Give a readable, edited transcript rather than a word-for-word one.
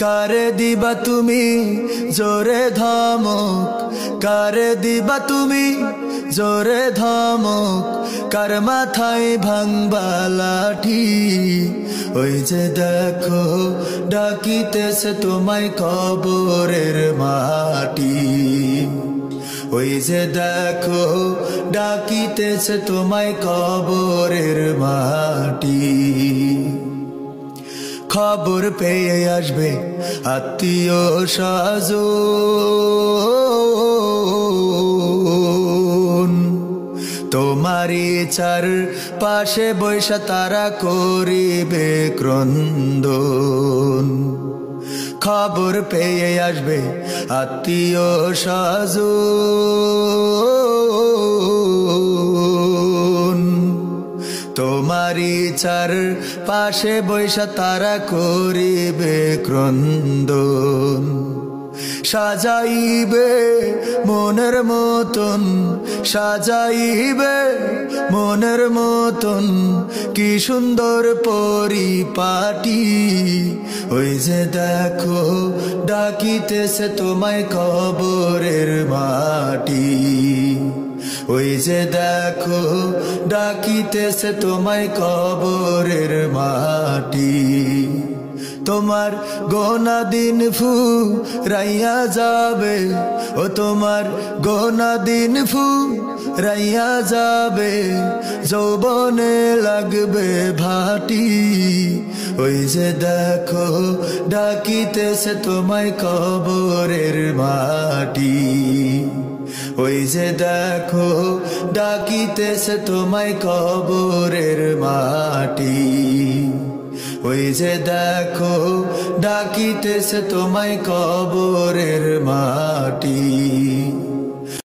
কারে দিবা তুমি জোরে ধমক, কারে দিবা তুমি জোরে ধমক, কার মাথায় ভাঙবা লাঠি। ওই যে দেখো ডাকিতেছে তোমায় কবরের মাটি, ওই যে দেখো ডাকিতেছে তোমায় কবরের মাটি। খবর পেয়ে আসবে আত্মীয় স্বজন, তোমারই চার পাশে বৈশা তারা করিবে ক্রন্দন। খবর পেয়ে আসবে আত্মীয় স্বজন, তোমারই চার পাশে বৈশা তারা করিবে ক্রন্দন। সাজাইবে মনের মতন, সাজাইবে মনের মতন, কি সুন্দর পরিপাটি। ওই যে দেখো ডাকিতেছে তোমায় কবরের মাটি, ওই যে দেখো ডাকিতেছে তোমায় কবরের মাটি। তোমার গোনা দিন ফুরাইয়া যাবে, ও তোমার গোনা দিন ফুরাইয়া যাবে, যৌবনে লাগবে ভাটি। ওই যে দেখো ডাকিতেছে তোমায় কবরের মাটি, ওই যে দেখো ডাকিতেছে তোমায় কবরের মাটি, ওই যে দেখো ডাকিতেছে তোমায় কবরের মাটি।